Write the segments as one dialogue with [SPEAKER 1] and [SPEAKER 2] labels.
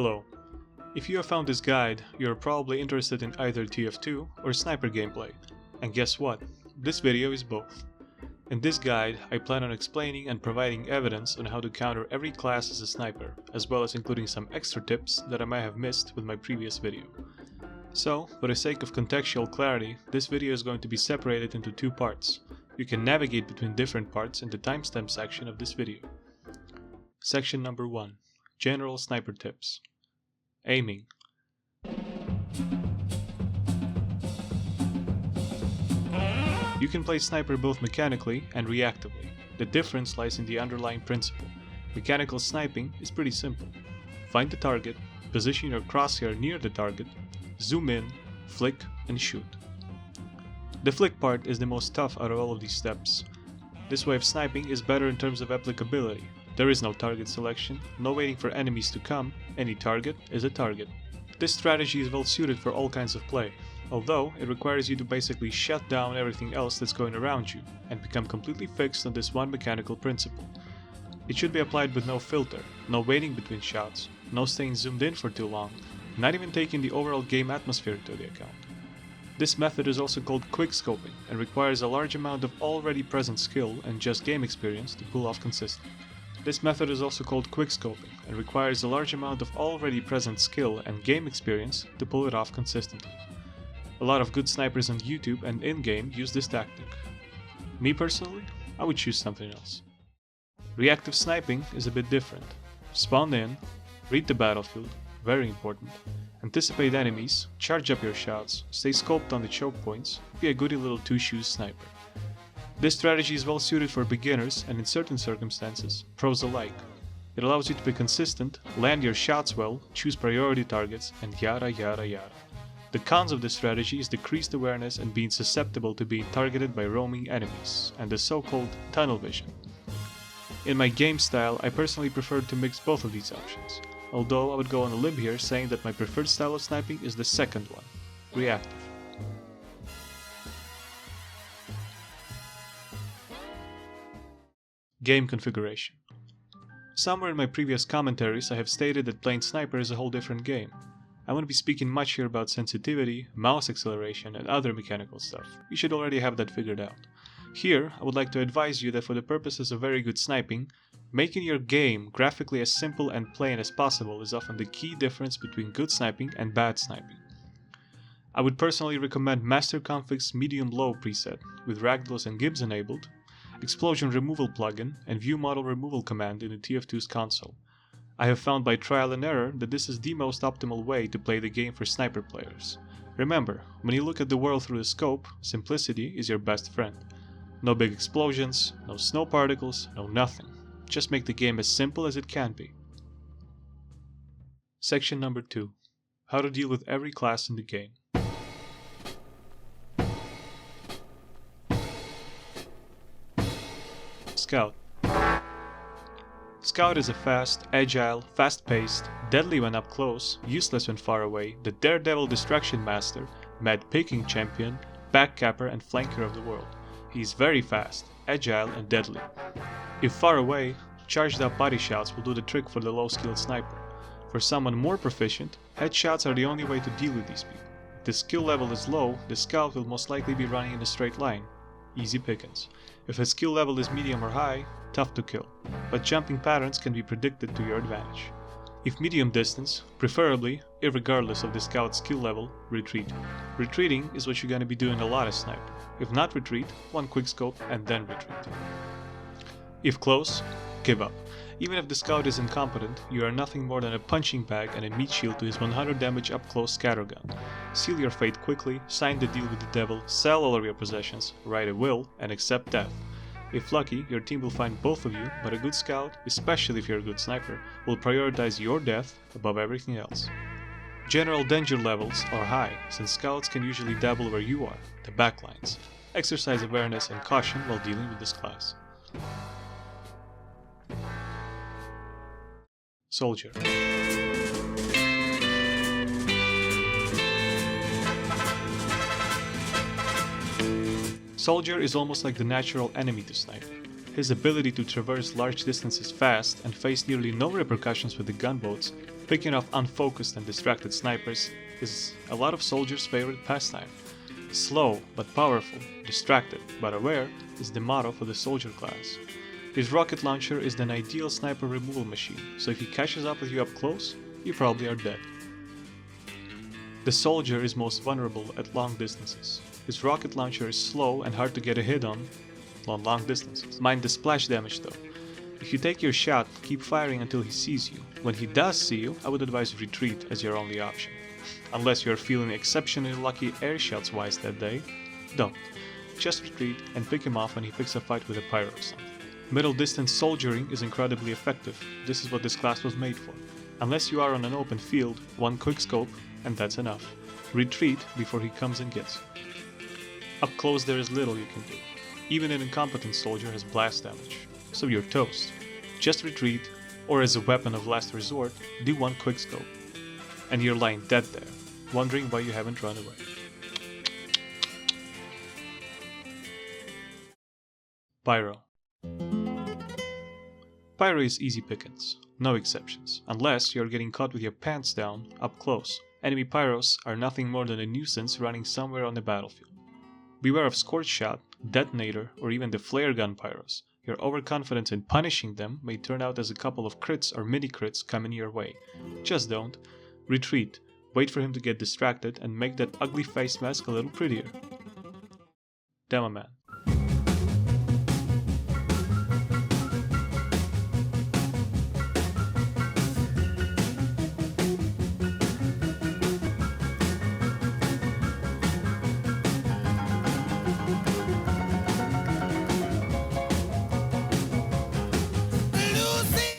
[SPEAKER 1] Hello. If you have found this guide, you are probably interested in either TF2 or sniper gameplay. And guess what? This video is both. In this guide, I plan on explaining and providing evidence on how to counter every class as a sniper, as well as including some extra tips that I might have missed with my previous video. So, for the sake of contextual clarity, this video is going to be separated into two parts. You can navigate between different parts in the timestamp section of this video. Section number 1. General Sniper Tips. Aiming. You can play sniper both mechanically and reactively. The difference lies in the underlying principle. Mechanical sniping is pretty simple. Find the target, position your crosshair near the target, zoom in, flick, and shoot. The flick part is the most tough out of all of these steps. This way of sniping is better in terms of applicability. There is no target selection, no waiting for enemies to come, any target is a target. This strategy is well suited for all kinds of play, although it requires you to basically shut down everything else that's going around you, and become completely fixed on this one mechanical principle. It should be applied with no filter, no waiting between shots, no staying zoomed in for too long, not even taking the overall game atmosphere into the account. This method is also called quickscoping, and requires a large amount of already present skill and just game experience to pull off consistently. This method is also called quickscoping and requires a large amount of already present skill and game experience to pull it off consistently. A lot of good snipers on YouTube and in-game use this tactic. Me personally, I would choose something else. Reactive sniping is a bit different. Spawn in, read the battlefield, very important, anticipate enemies, charge up your shots, stay scoped on the choke points, be a goody little two-shoes sniper. This strategy is well suited for beginners and in certain circumstances, pros alike. It allows you to be consistent, land your shots well, choose priority targets, and yada yada yada. The cons of this strategy is decreased awareness and being susceptible to being targeted by roaming enemies, and the so-called tunnel vision. In my game style, I personally prefer to mix both of these options, although I would go on a limb here saying that my preferred style of sniping is the second one, reactive. Game configuration. Somewhere in my previous commentaries I have stated that playing sniper is a whole different game. I won't be speaking much here about sensitivity, mouse acceleration, and other mechanical stuff. You should already have that figured out. Here, I would like to advise you that for the purposes of very good sniping, making your game graphically as simple and plain as possible is often the key difference between good sniping and bad sniping. I would personally recommend Master Config's medium-low preset with ragdolls and gibs enabled, explosion removal plugin, and view model removal command in the TF2's console. I have found by trial and error that this is the most optimal way to play the game for sniper players. Remember, when you look at the world through the scope, simplicity is your best friend. No big explosions, no snow particles, no nothing. Just make the game as simple as it can be. Section number 2. How to deal with every class in the game. Scout. Scout is a fast, agile, fast-paced, deadly when up close, useless when far away, the daredevil distraction master, mad picking champion, backcapper and flanker of the world. He is very fast, agile and deadly. If far away, charged up body shots will do the trick for the low-skilled sniper. For someone more proficient, headshots are the only way to deal with these people. If the skill level is low, the scout will most likely be running in a straight line. Easy pickings. If his skill level is medium or high, tough to kill, but jumping patterns can be predicted to your advantage. If medium distance, preferably, irregardless of the scout's skill level, retreat. Retreating is what you're going to be doing a lot as sniper. If not retreat, one quickscope and then retreat. If close, give up. Even if the scout is incompetent, you are nothing more than a punching bag and a meat shield to his 100 damage up-close scattergun. Seal your fate quickly, sign the deal with the devil, sell all of your possessions, write a will, and accept death. If lucky, your team will find both of you, but a good scout, especially if you're a good sniper, will prioritize your death above everything else. General danger levels are high, since scouts can usually dabble where you are, the backlines. Exercise awareness and caution while dealing with this class. Soldier. Soldier is almost like the natural enemy to snipe. His ability to traverse large distances fast and face nearly no repercussions with the gunboats Picking off unfocused and distracted snipers is a lot of soldiers' favorite pastime. Slow but powerful, distracted but aware is the motto for the soldier class. His rocket launcher is an ideal sniper removal machine, so if he catches up with you up close, you probably are dead. The soldier is most vulnerable at long distances. His rocket launcher is slow and hard to get a hit on long distances. Mind the splash damage though. If you take your shot, keep firing until he sees you. When he does see you, I would advise retreat as your only option. Unless you are feeling exceptionally lucky air shots wise that day, don't. Just retreat and pick him off when he picks a fight with a pyro or something. Middle distance soldiering is incredibly effective. This is what this class was made for. Unless you are on an open field, one quick scope and that's enough. Retreat before he comes and gets you. Up close there is little you can do. Even an incompetent soldier has blast damage, so you're toast. Just retreat, or as a weapon of last resort, do one quick scope. And you're lying dead there, wondering why you haven't run away. Pyro. Pyro is easy pickings, no exceptions, unless you're getting caught with your pants down, up close. Enemy pyros are nothing more than a nuisance running somewhere on the battlefield. Beware of scorch shot, detonator, or even the flare gun pyros. Your overconfidence in punishing them may turn out as a couple of crits or mini crits coming your way. Just don't. Retreat, wait for him to get distracted and make that ugly face mask a little prettier. Demoman.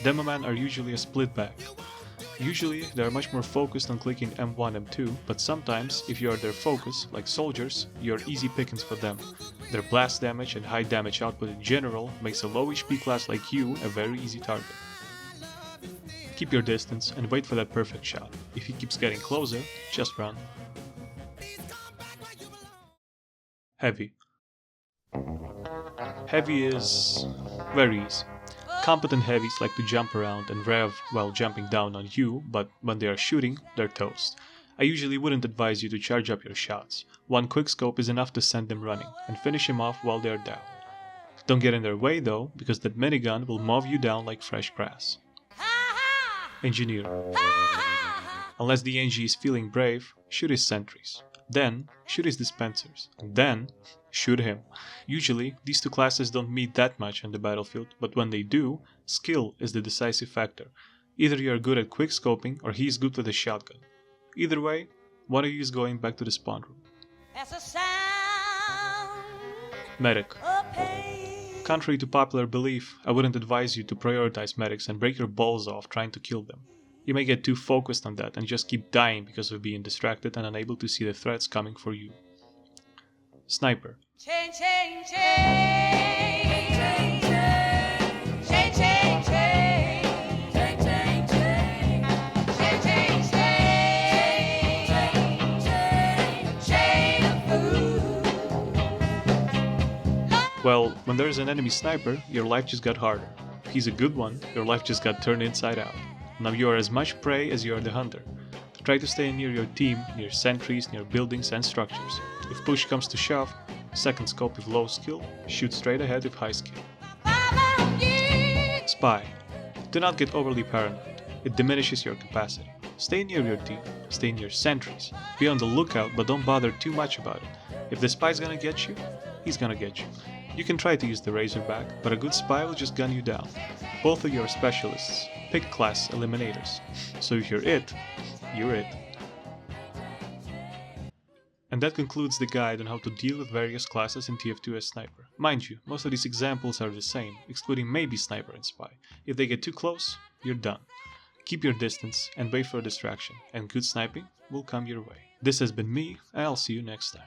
[SPEAKER 1] Demoman are usually a split bag. Usually they are much more focused on clicking M1, M2, but sometimes, if you are their focus, like soldiers, you are easy pickings for them. Their blast damage and high damage output in general makes a low HP class like you a very easy target. Keep your distance and wait for that perfect shot. If he keeps getting closer, just run. Heavy. Heavy is very easy. Competent heavies like to jump around and rev while jumping down on you, but when they are shooting, they're toast. I usually wouldn't advise you to charge up your shots. One quickscope is enough to send them running, and finish him off while they are down. Don't get in their way though, because that minigun will mow you down like fresh grass. Engineer. Unless the NG is feeling brave, shoot his sentries. Then, shoot his dispensers. And then, shoot him. Usually, these two classes don't meet that much on the battlefield, but when they do, skill is the decisive factor. Either you are good at quickscoping or he is good with a shotgun. Either way, one of you is going back to the spawn room. Medic. Contrary to popular belief, I wouldn't advise you to prioritize medics and break your balls off trying to kill them. You may get too focused on that and just keep dying because of being distracted and unable to see the threats coming for you. Sniper. Well, when there's an enemy sniper, your life just got harder. If he's a good one, your life just got turned inside out. Now you are as much prey as you are the hunter. Try to stay near your team, near sentries, near buildings and structures. If push comes to shove, second scope if low skill, shoot straight ahead if high skill. Spy. Do not get overly paranoid. It diminishes your capacity. Stay near your team, stay near sentries. Be on the lookout, but don't bother too much about it. If the spy's gonna get you, he's gonna get you. You can try to use the Razorback, but a good spy will just gun you down. Both of you are specialists, pick class eliminators. So if you're it, you're it. And that concludes the guide on how to deal with various classes in TF2 as Sniper. Mind you, most of these examples are the same, excluding maybe Sniper and Spy. If they get too close, you're done. Keep your distance and wait for a distraction, and good sniping will come your way. This has been me, and I'll see you next time.